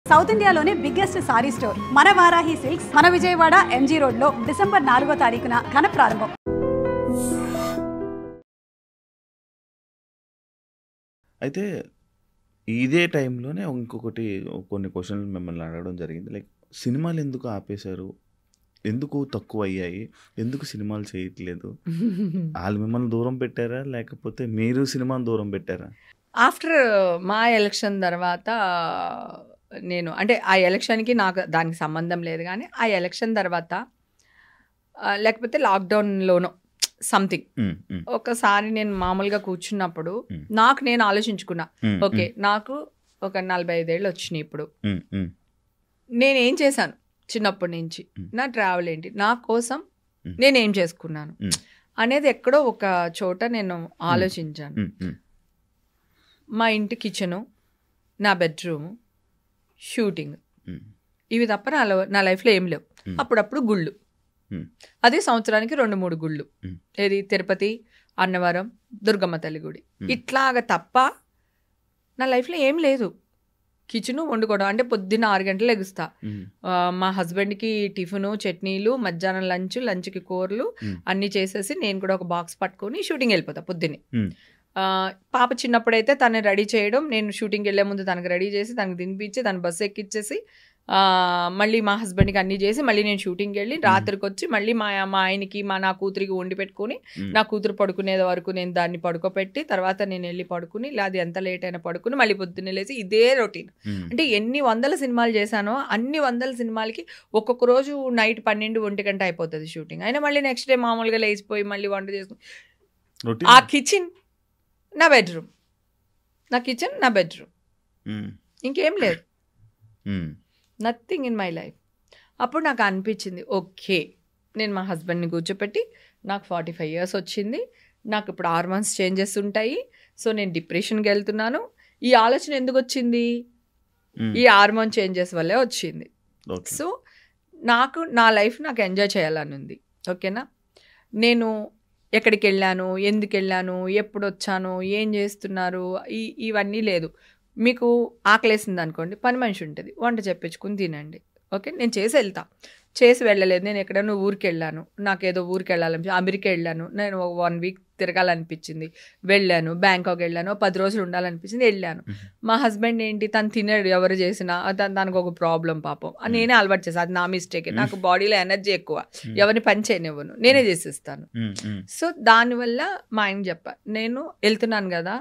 South ఇండియాలోనే biggest sorry store మన Varahi silks మన విజయవాడ ఎంజీ రోడ్ లో డిసెంబర్ 4వ తారీఖున ఘన ప్రారంభం. అయితే ఇదే టైంలోనే ఇంకొకటి కొన్ని క్వశ్చన్లు మిమ్మల్ని అడగడం జరిగింది. లైక్ సినిమాలు ఎందుకు ఆపేశారు, ఎందుకు తక్కువ అయ్యాయి, ఎందుకు సినిమాలు చేయట్లేదు? వాళ్ళు మిమ్మల్ని దూరం పెట్టారా లేకపోతే మీరు సినిమాని దూరం పెట్టారా? ఆఫ్టర్ మా ఎలక్షన్ తర్వాత నేను అంటే ఆ ఎలక్షన్కి నాకు దానికి సంబంధం లేదు, కానీ ఆ ఎలక్షన్ తర్వాత లేకపోతే లాక్డౌన్లోనో సంథింగ్ ఒకసారి నేను మామూలుగా కూర్చున్నప్పుడు నాకు నేను ఆలోచించుకున్నా, ఓకే నాకు ఒక 45 ఏళ్ళు వచ్చినాయి, ఇప్పుడు నేనేం చేశాను చిన్నప్పటి నుంచి, నా ట్రావెల్ ఏంటి, నా కోసం నేనేం చేసుకున్నాను అనేది ఎక్కడో ఒక చోట నేను ఆలోచించాను. మా ఇంటి కిచెను, నా బెడ్రూము, షూటింగ్, ఇవి తప్ప నా లైఫ్లో ఏం లేవు. అప్పుడప్పుడు గుళ్ళు, అది సంవత్సరానికి 2-3 గుళ్ళు, ఏది తిరుపతి, అన్నవరం, దుర్గమ్మ తల్లి గుడి, ఇట్లాగా తప్ప నా లైఫ్లో ఏం లేదు. కిచెను వండుకోవడం అంటే పొద్దున్న 6 గంటలు ఎగుస్తా, మా హస్బెండ్కి టిఫిను, చట్నీలు, మధ్యాహ్నం లంచ్కి కూరలు అన్నీ చేసేసి నేను కూడా ఒక బాక్స్ పట్టుకొని షూటింగ్ వెళ్ళిపోతా పొద్దున్నే. పాప చిన్నప్పుడైతే తను రెడీ చేయడం, నేను షూటింగ్కి వెళ్ళే ముందు తనకు రెడీ చేసి తనకు తినిపించి తను బస్సు ఎక్కిచ్చేసి మళ్ళీ మా హస్బెండ్కి అన్నీ చేసి మళ్ళీ నేను షూటింగ్కి వెళ్ళి రాత్రికి వచ్చి మళ్ళీ మా ఆయనకి నా కూతురికి వండి పెట్టుకుని నా కూతురు పడుకునే వరకు నేను దాన్ని పడుకోపెట్టి తర్వాత నేను వెళ్ళి పడుకుని, లేదా ఎంత లేట్ అయినా పడుకుని మళ్ళీ పొద్దున్నే లేచి ఇదే రొటీన్. అంటే ఎన్ని 100 సినిమాలు చేశానో అన్ని 100 సినిమాలకి ఒక్కొక్క రోజు నైట్ 12-1 గంట అయిపోతుంది షూటింగ్. అయినా మళ్ళీ నెక్స్ట్ డే మామూలుగా లేచిపోయి మళ్ళీ వంట చేసుకుని, ఆ కిచెన్ నా బెడ్రూమ్, నా కిచెన్ నా బెడ్రూమ్, ఇంకేం లేదు, నథింగ్ ఇన్ మై లైఫ్. అప్పుడు నాకు అనిపించింది, ఓకే నేను మా హస్బెండ్ని కూర్చోపెట్టి, నాకు 45 years వచ్చింది, నాకు ఇప్పుడు హార్మోన్స్ చేంజెస్ ఉంటాయి, సో నేను డిప్రెషన్కి వెళ్తున్నాను. ఈ ఆలోచన ఎందుకు వచ్చింది? ఈ హార్మోన్ చేంజెస్ వల్లే వచ్చింది. సో నాకు నా లైఫ్ నాకు ఎంజాయ్ చేయాలని ఉంది, ఓకేనా. నేను ఎక్కడికి వెళ్ళాను, ఎందుకు వెళ్ళాను, ఎప్పుడు వచ్చాను, ఏం చేస్తున్నారు, ఇవన్నీ లేదు. మీకు ఆకలేసింది అనుకోండి, పని మనిషి ఉంటుంది, వంట చెప్పించుకుని తినండి, ఓకే. నేను చేసి వెళ్ళలేదు. నేను ఎక్కడైనా ఊరికి వెళ్ళాను, నాకేదో ఊరికి వెళ్ళాలని, అమెరికా వెళ్ళాను, నేను 1 week తిరగాలనిపించింది, వెళ్ళాను. బ్యాంకాక్ వెళ్ళాను, 10 రోజులు ఉండాలనిపించింది, వెళ్ళాను. మా హస్బెండ్ ఏంటి, తను తినడు ఎవరు చేసినా, దానికి ఒక ప్రాబ్లం పాపం, నేనే అలవాటు చేసాను, అది నా మిస్టేకే. నాకు బాడీలో ఎనర్జీ ఎక్కువ, ఎవరిని పని చేయనివ్వను, నేనే చేసేస్తాను. సో దానివల్ల మా ఆయన చెప్పా, నేను వెళ్తున్నాను కదా,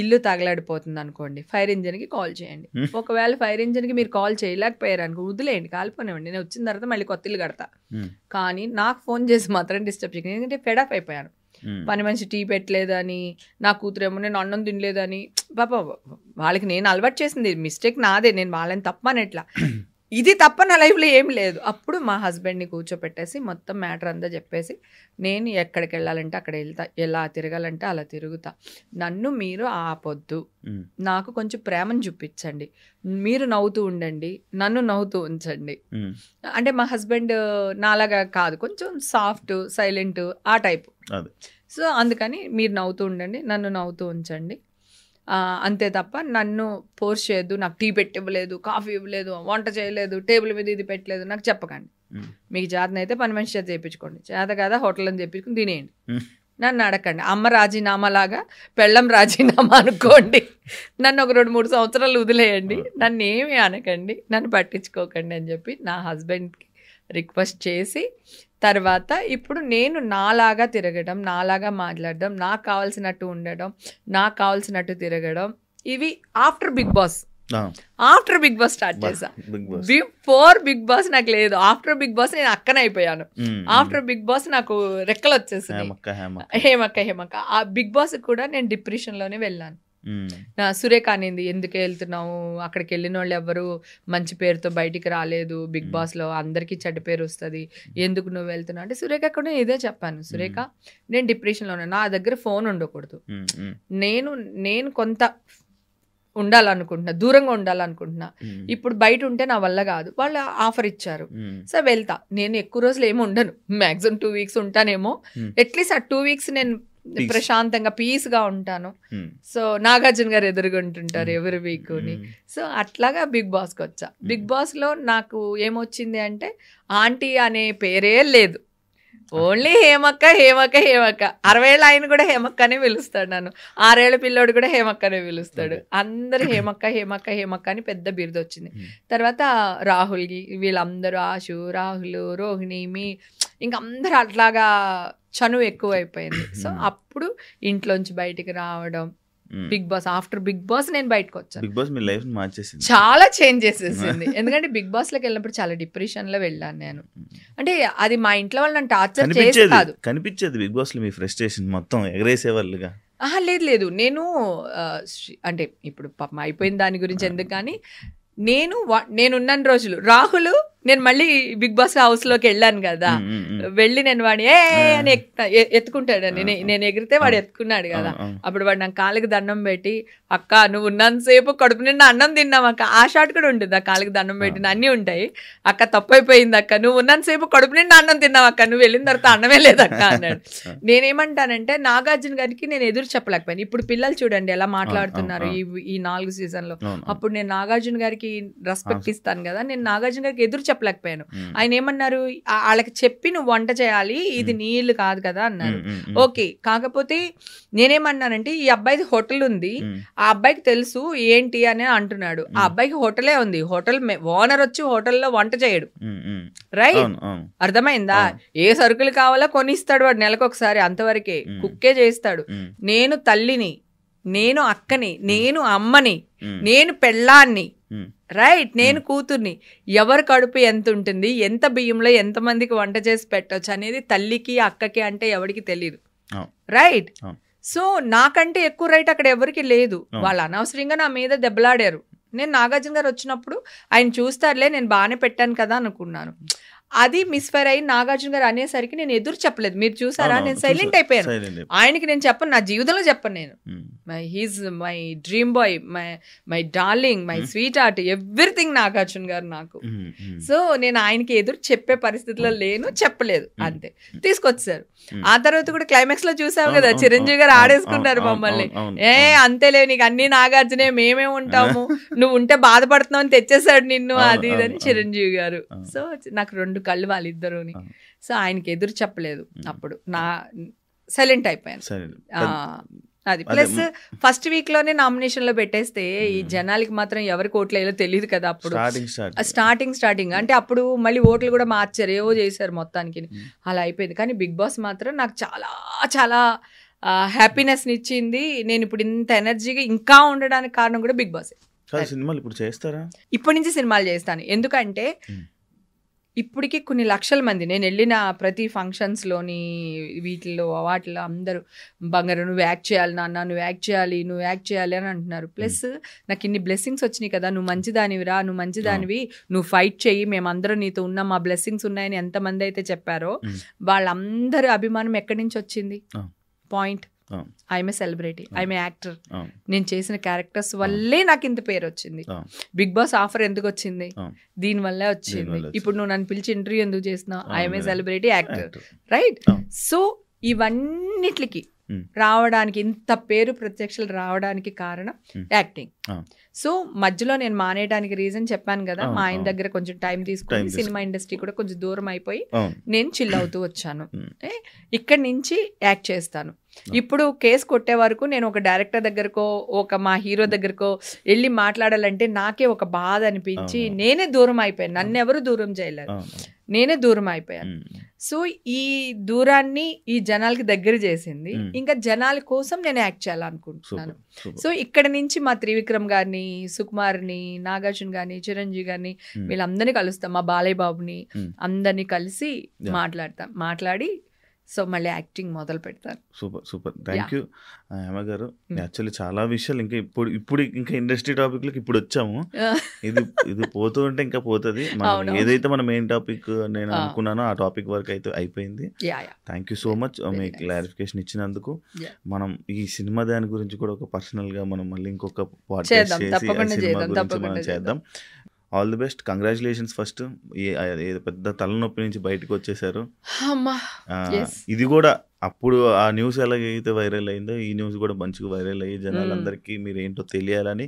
ఇల్లు తగలాడిపోతుంది అనుకోండి, ఫైర్ ఇంజిన్కి కాల్ చేయండి. ఒకవేళ ఫైర్ ఇంజిన్కి మీరు కాల్ చేయలేకపోయారు అనుకో, వదిలేయండి, కాలిపోనివ్వండి, నేను వచ్చిన తర్వాత మళ్ళీ కొత్త ఇల్లు కడతా. కానీ నాకు ఫోన్ చేసి మాత్రం డిస్టర్బ్ చేయకండి, ఎందుకంటే ఫెడప్ అయిపోయాను. పని మనిషి టీ పెట్టలేదని, నా కూతురేమో నేను అన్నం తినలేదని, పాప వాళ్ళకి నేను అలవాటు చేసింది మిస్టేక్ నాదే, నేను వాళ్ళని తప్పనట్లా, ఇది తప్ప నా లైఫ్లో ఏం లేదు. అప్పుడు మా హస్బెండ్ని కూర్చోపెట్టేసి మొత్తం మ్యాటర్ అంతా చెప్పేసి, నేను ఎక్కడికి వెళ్ళాలంటే అక్కడ వెళ్తా, ఎలా తిరగాలంటే అలా తిరుగుతా, నన్ను మీరు ఆపొద్దు, నాకు కొంచెం ప్రేమను చూపించండి, మీరు నవ్వుతూ ఉండండి, నన్ను నవ్వుతూ ఉంచండి. అంటే మా హస్బెండ్ నాలాగా కాదు, కొంచెం సాఫ్ట్ సైలెంట్ ఆ టైపు. సో అందుకని మీరు నవ్వుతూ ఉండండి, నన్ను నవ్వుతూ ఉంచండి, అంతే తప్ప నన్ను ఫోర్స్ చేయొద్దు, నాకు టీ పెట్టివ్వలేదు, కాఫీ ఇవ్వలేదు, వంట చేయలేదు, టేబుల్ మీద ఇది పెట్టలేదు నాకు చెప్పకండి. మీకు చేతనైతే పని మనిషి చేత చేయించుకోండి, చేత కదా హోటల్ అని చెప్పించుకుని తినేయండి, నన్ను అడగండి. అమ్మ రాజీనామా లాగా పెళ్ళం రాజీనామా అనుకోండి, నన్ను ఒక 2-3 సంవత్సరాలు వదిలేయండి, నన్ను ఏమీ అనకండి, నన్ను పట్టించుకోకండి అని చెప్పి నా హస్బెండ్కి రిక్వెస్ట్ చేసి, తర్వాత ఇప్పుడు నేను నాలాగా తిరగడం, నాలాగా మాట్లాడడం, నాకు కావాల్సినట్టు ఉండడం, నాకు కావాల్సినట్టు తిరగడం, ఇవి ఆఫ్టర్ బిగ్ బాస్ స్టార్ట్ చేశా. బిఫోర్ బిగ్ బాస్ నాకు లేదు, ఆఫ్టర్ బిగ్ బాస్ నేను అక్కన అయిపోయాను. ఆఫ్టర్ బిగ్ బాస్ నాకు రెక్కలు వచ్చేసాయి, హేమక్క. ఆ బిగ్ బాస్ కూడా నేను డిప్రెషన్లోనే వెళ్ళాను. సురేఖ అనింది, ఎందుకు వెళ్తున్నావు, అక్కడికి వెళ్ళిన వాళ్ళు ఎవరు మంచి పేరుతో బయటికి రాలేదు, బిగ్ బాస్లో అందరికీ చెడ్డ పేరు వస్తుంది, ఎందుకు నువ్వు వెళ్తున్నావు అంటే, సురేఖ కూడా ఇదే చెప్పాను, సురేఖ నేను డిప్రెషన్లో ఉన్నాను, నా దగ్గర ఫోన్ ఉండకూడదు, నేను కొంత ఉండాలనుకుంటున్నా, దూరంగా ఉండాలనుకుంటున్నా, ఇప్పుడు బయట ఉంటే నా వల్ల కాదు, వాళ్ళు ఆఫర్ ఇచ్చారు, సో వెళ్తా. నేను ఎక్కువ రోజులు ఏమి ఉండను, మ్యాక్సిమం 2 weeks ఉంటానేమో, అట్లీస్ట్ ఆ 2 weeks నేను ప్రశాంతంగా పీస్గా ఉంటాను. సో నాగార్జున గారు ఎదురుగుంటుంటారు ఎవరి వీక్ని. సో అట్లాగా బిగ్ బాస్కి వచ్చా. బిగ్ బాస్లో నాకు ఏమొచ్చింది అంటే ఆంటీ అనే పేరే లేదు, ఓన్లీ హేమక్క హేమక్క హేమక్క. 60 ఏళ్ళ ఆయన కూడా హేమక్క అనే పిలుస్తాడు నన్ను, 6 ఏళ్ళ పిల్లోడు కూడా హేమక్క అనే పిలుస్తాడు. అందరూ హేమక్క హేమక్క హేమక్క అని పెద్ద బిరుదు వచ్చింది. తర్వాత రాహుల్ వీళ్ళందరూ ఆశు, రాహుల్, రోహిణి, ఇంకా అందరూ అట్లాగా చనువు ఎక్కువ అయిపోయింది. సో అప్పుడు ఇంట్లోంచి బయటికి రావడం, Bigg Boss, after Bigg Boss నేను బయటకు వచ్చాను. బిగ్ బాస్ మీ లైఫ్ మార్చేసింది, చాలా చేంజ్ చేసేసింది. ఎందుకంటే బిగ్ బాస్ లోకి వెళ్ళినప్పుడు చాలా డిప్రెషన్ లో వెళ్ళాను నేను. అంటే అది మా ఇంట్లో వాళ్ళు నన్ను టార్చర్ చేసి కాదు, కనిపించేది బిగ్ బాస్ లో మీ ఫ్రస్ట్రేషన్ మొత్తం ఎగరేసేవాళ్ళుగా. లేదు నేను అంటే ఇప్పుడు పాపం అయిపోయిన దాని గురించి ఎందుకు, కానీ నేనున్న రోజులు రాహుల్ నేను మళ్ళీ బిగ్ బాస్ హౌస్ లోకి వెళ్ళాను కదా, వెళ్ళి నేను వాడిని అని ఎత్తుకుంటాడు, నేను ఎగిరితే వాడు ఎత్తుకున్నాడు కదా. అప్పుడు వాడు నాకు కాళ్ళకి దండం పెట్టి, అక్క నువ్వు ఉన్నంతసేపు కడుపు నిండా అన్నం తిన్నావు అక్క, ఆ షాట్ కూడా ఉంటుంది, ఆ కాళ్ళకి దండం పెట్టిన అన్నీ ఉంటాయి. అక్క తప్పు అయిపోయింది అక్క, నువ్వు ఉన్నంతసేపు కడుపు నిండా అన్నం తిన్నావు అక్క, నువ్వు వెళ్ళిన తర్వాత అన్నమే లేదక్క అన్నాడు. నేనేమంటానంటే నాగార్జున గారికి నేను ఎదురు చెప్పలేకపోయాను. ఇప్పుడు పిల్లలు చూడండి ఎలా మాట్లాడుతున్నారు ఈ 4 సీజన్లో. అప్పుడు నేను నాగార్జున గారికి రెస్పెక్ట్ ఇస్తాను కదా, నేను నాగార్జున గారికి ఎదురు చెప్పలేకపోయాను. ఆయన ఏమన్నారు, వాళ్ళకి చెప్పి నువ్వు వంట చేయాలి, ఇది నీళ్ళు కాదు కదా అన్నారు. ఓకే, కాకపోతే నేనేమన్నానంటే ఈ అబ్బాయిది హోటల్ ఉంది, ఆ అబ్బాయికి తెలుసు ఏంటి అని అంటున్నాడు. ఆ అబ్బాయికి హోటలే ఉంది, హోటల్ ఓనర్ వచ్చి హోటల్లో వంట చేయడు, రైట్? అర్థమైందా? ఏ సరుకులు కావాలో కొనిస్తాడు వాడు నెలకొకసారి, అంతవరకే. కుక్కే చేస్తాడు. నేను తల్లిని, నేను అక్కని, నేను అమ్మని, నేను పెళ్ళాన్ని, రైట్, నేను కూతుర్ని. ఎవరి కడుపు ఎంత ఉంటుంది, ఎంత బియ్యంలో ఎంతమందికి వంట చేసి పెట్టొచ్చు అనేది తల్లికి అక్కకి అంటే ఎవరికి తెలియదు, రైట్? సో నాకంటే ఎక్కువ రైట్ అక్కడ ఎవరికి లేదు. వాళ్ళు అనవసరంగా నా మీద దెబ్బలాడారు. నేను నాగార్జున గారు వచ్చినప్పుడు ఆయన చూస్తారులే నేను బాగానే పెట్టాను కదా అనుకున్నాను. అది మిస్ఫైర్ అయ్యి నాగార్జున గారు అనేసరికి నేను ఎదురు చెప్పలేదు. మీరు చూసారా, నేను సైలెంట్ అయిపోయాను. ఆయనకి నేను చెప్పను, నా జీవితంలో చెప్పను నేను. He's my dream boy, my darling, my sweetheart, everything Nagarjuna garu నాకు. సో నేను ఆయనకి ఎదురు చెప్పే పరిస్థితిలో లేను, చెప్పలేదు, అంతే. తీసుకొచ్చారు. ఆ తర్వాత కూడా క్లైమాక్స్ లో చూసావు కదా, చిరంజీవి గారు ఆడేసుకున్నారు మమ్మల్ని. అంతేలే, నీకు అన్ని నాగార్జునే, మేమే ఉంటాము, నువ్వు ఉంటే బాధపడుతున్నావు అని తెచ్చేసాడు నిన్ను, అది ఇదని చిరంజీవి గారు. సో నాకు 2 కళ్ళు వాళ్ళిద్దరుని. సో ఆయనకి ఎదురు చెప్పలేదు, అప్పుడు నా సైలెంట్ అయిపోయాను. అది ప్లస్ ఫస్ట్ వీక్ లోనే నామినేషన్ లో పెట్టేస్తే ఈ జనాలకి మాత్రం ఎవరికి ఓట్లు వేయాలో తెలియదు కదా. అప్పుడు స్టార్టింగ్ అంటే అప్పుడు మళ్ళీ ఓట్లు కూడా మార్చారు, ఏవో చేశారు మొత్తానికి, అలా అయిపోయింది. కానీ బిగ్ బాస్ మాత్రం నాకు చాలా చాలా హ్యాపీనెస్ ఇచ్చింది. నేను ఇప్పుడు ఇంత ఎనర్జీగా ఇంకా ఉండడానికి కారణం కూడా బిగ్ బాస్. సినిమాలు ఇప్పుడు చేస్తారా? ఇప్పటి నుంచి సినిమాలు చేస్తాను. ఎందుకంటే ఇప్పటికి కొన్ని లక్షల మంది, నేను వెళ్ళిన ప్రతి ఫంక్షన్స్లోని వీటిల్లో వాటిలో అందరూ బంగారు నువ్వు యాక్ట్ చేయాలి నాన్న, నువ్వు యాక్ట్ చేయాలి, నువ్వు యాక్ట్ చేయాలి అని అంటున్నారు. ప్లస్ నాకు ఇన్ని బ్లెస్సింగ్స్ వచ్చినాయి కదా, నువ్వు మంచిదానివిరా, నువ్వు మంచిదానివి, నువ్వు ఫైట్ చెయ్యి, మేమందరం నీతో ఉన్నాం, మా బ్లెస్సింగ్స్ ఉన్నాయని ఎంతమంది అయితే చెప్పారో వాళ్ళందరి అభిమానం ఎక్కడి నుంచి వచ్చింది? Point, I'm a celebrity, I'm a actor. నేను చేసిన క్యారెక్టర్స్ వల్లే నాకు ఇంత పేరు వచ్చింది. బిగ్ బాస్ ఆఫర్ ఎందుకు వచ్చింది? దీని వల్లే వచ్చింది. ఇప్పుడు నువ్వు నన్ను పిలిచి ఇంటర్వ్యూ ఎందుకు చేసినావు? I'm a celebrity actor, right? So ఇవన్నిటికి రావడానికి, ఇంత పేరు ప్రత్యక్షలు రావడానికి కారణం యాక్టింగ్. సో మధ్యలో నేను మానేయడానికి రీజన్ చెప్పాను కదా, మా ఆయన దగ్గర కొంచెం టైం తీసుకుని సినిమా ఇండస్ట్రీ కూడా కొంచెం దూరం అయిపోయి నేను చిల్ అవుతూ వచ్చాను. ఇక్కడి నుంచి యాక్ట్ చేస్తాను. ఇప్పుడు కేసు కొట్టే వరకు నేను ఒక డైరెక్టర్ దగ్గరకో మా హీరో దగ్గరకో వెళ్ళి మాట్లాడాలంటే నాకే ఒక బాధ అనిపించి నేనే దూరం అయిపోయాను. నన్ను ఎవరు దూరం చేయలేరు, నేనే దూరం అయిపోయాను. సో ఈ దూరాన్ని ఈ జనాలకి దగ్గర చేసింది. ఇంకా జనాల కోసం నేను యాక్ట్ చేయాలనుకుంటున్నాను. సో ఇక్కడ నుంచి మా త్రివిక్రమ్ గారిని, సుకుమార్ని, నాగార్జున గారిని, చిరంజీవి గారిని వీళ్ళందరినీ కలుస్తాం, మా బాలయ్య బాబుని అందరినీ కలిసి మాట్లాడి సో మళ్ళీ యాక్టింగ్ మొదలు పెడతారు. సూపర్ థ్యాంక్ యూ హేమ గారు. యాక్చువల్లీ చాలా విషయాలు ఇంకా ఇప్పుడు ఇంకా ఇండస్ట్రీ టాపిక్లకి ఇప్పుడు వచ్చాము. ఇది పోతూ ఉంటే ఇంకా పోతుంది. ఏదైతే మన మెయిన్ టాపిక్ నేను అనుకున్నానో ఆ టాపిక్ వరకు అయితే అయిపోయింది. Thank you so much me clarification ఇచ్చినందుకు. మనం ఈ సినిమా దాని గురించి కూడా ఒక పర్సనల్ గా మనం మళ్ళీ ఇంకొక పాడ్కాస్ట్ చేసి సినిమా గురించి మనం చేద్దాం. All the best, congratulations first. పెద్ద తలనొప్పి నుంచి బయటకు వచ్చేసారు. ఇది కూడా అప్పుడు ఆ న్యూస్ ఎలాగైతే వైరల్ అయిందో ఈ న్యూస్ కూడా మంచిగా వైరల్ అయ్యి జనాలందరికీ మీరు ఏంటో తెలియాలని,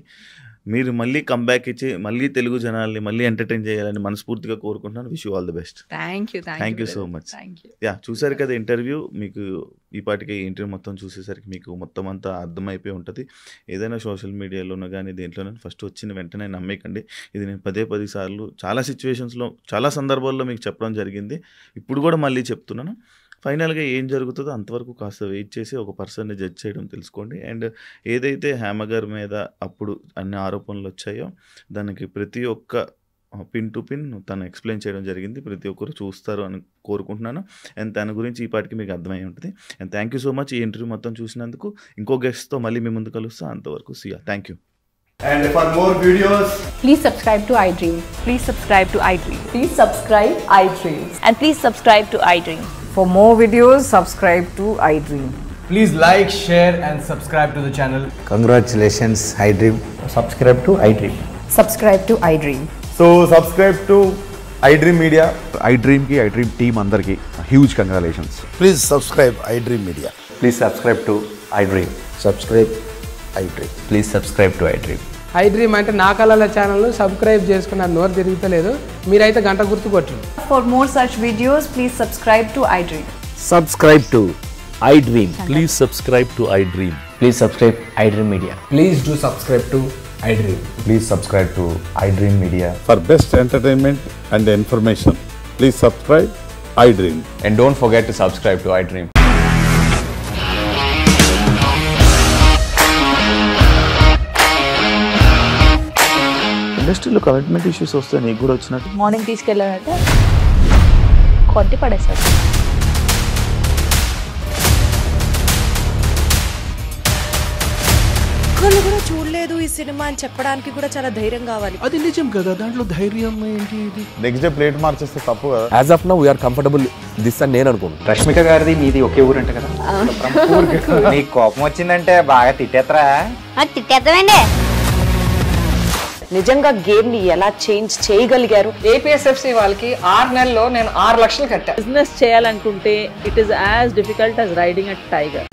మీరు మళ్ళీ కంబ్యాక్ ఇచ్చి మళ్ళీ తెలుగు జనాల్ని మళ్ళీ ఎంటర్టైన్ చేయాలని మనస్ఫూర్తిగా కోరుకుంటున్నాను. Wish you all the best. Thank you so much. Yeah, చూసారు కదా ఇంటర్వ్యూ. మీకు ఈ పాటికి ఇంటర్వ్యూ మొత్తం చూసేసరికి మీకు మొత్తం అంతా అర్థమైపోయి ఉంటుంది. ఏదైనా సోషల్ మీడియాలోనో కానీ దేంట్లోనో ఫస్ట్ వచ్చిన వెంటనే నమ్మేకండి. ఇది నేను 10 సార్లు చాలా సిచ్యువేషన్స్లో చాలా సందర్భాల్లో మీకు చెప్పడం జరిగింది. ఇప్పుడు కూడా మళ్ళీ చెప్తున్నాను. ఫైనల్గా ఏం జరుగుతుందో అంతవరకు కాస్త వెయిట్ చేసి ఒక పర్సన్ని జడ్జ్ చేయడం తెలుసుకోండి. అండ్ ఏదైతే హేమ గారి మీద అప్పుడు అన్ని ఆరోపణలు వచ్చాయో దానికి ప్రతి ఒక్క పిన్ టు పిన్ తను ఎక్స్ప్లెయిన్ చేయడం జరిగింది. ప్రతి ఒక్కరు చూస్తారు అని కోరుకుంటున్నాను. అండ్ తన గురించి ఈ పాటికి మీకు అర్థమై ఉంటుంది. And thank you so much ఈ ఇంటర్వ్యూ మొత్తం చూసినందుకు. ఇంకో గెస్ట్తో మళ్ళీ మీ ముందు కలుస్తాను. అంతవరకు see ya. Thank you. And for more videos, please subscribe to iDream. Please subscribe to iDream. Please subscribe iDream. And please subscribe to iDream. For more videos, subscribe to iDream. please like, share and subscribe to the channel. Congratulations, iDream. Subscribe to iDream. Subscribe to iDream. So subscribe to iDream Media. iDream ki iDream team andarki huge congratulations. Please subscribe iDream Media. Please subscribe to iDream. Subscribe iDream. Please subscribe to iDream. iDream అంటే నా కళల channel subscribe చేసుకున్న నోరు తిరుగుతలేదు. మీరైతే గంట గుర్తు కొట్టండి. For more such videos, please subscribe to iDream. Subscribe to iDream. Please subscribe to iDream. Please subscribe iDream Media. Please do subscribe to iDream. Please subscribe to iDream Media. For best entertainment and information, please subscribe iDream. And don't forget to subscribe to iDream. ఇండస్ట్రీలో commitment issues వస్తే నీకు కూడా వచ్చినట్టు morning తీసుకెళ్ళాలంటే కొట్టి పడేసాడు. ఒక్కళ్ళు కూడా చూడలేదు ఈ సినిమా అని చెప్పడానికి కూడా చాలా ధైర్యం కావాలి. అది నిజం కదా, దాంట్లో ధైర్యం ఏంటి? ఇది నెక్స్ట్ డే ప్లేట్ మార్చేస్తే తప్పు కదా. As of now we are comfortable this అని నేను అనుకుంటున్నాను. రష్మిక గారిది మీది ఒకే ఊరు అంట కదా. నీకు కోపం వచ్చిందంటే బాగా తిట్టేత్తరా? తిట్టేద్దామండి. నిజంగా గేమ్ ని ఎలా చేంజ్ చేయగలిగారు? ఏపీఎస్ఎఫ్సి వాళ్ళకి 6 నెలల్లో నేను 6 లక్షలు కట్టా. బిజినెస్ చేయాలనుకుంటే it is as difficult as riding a tiger.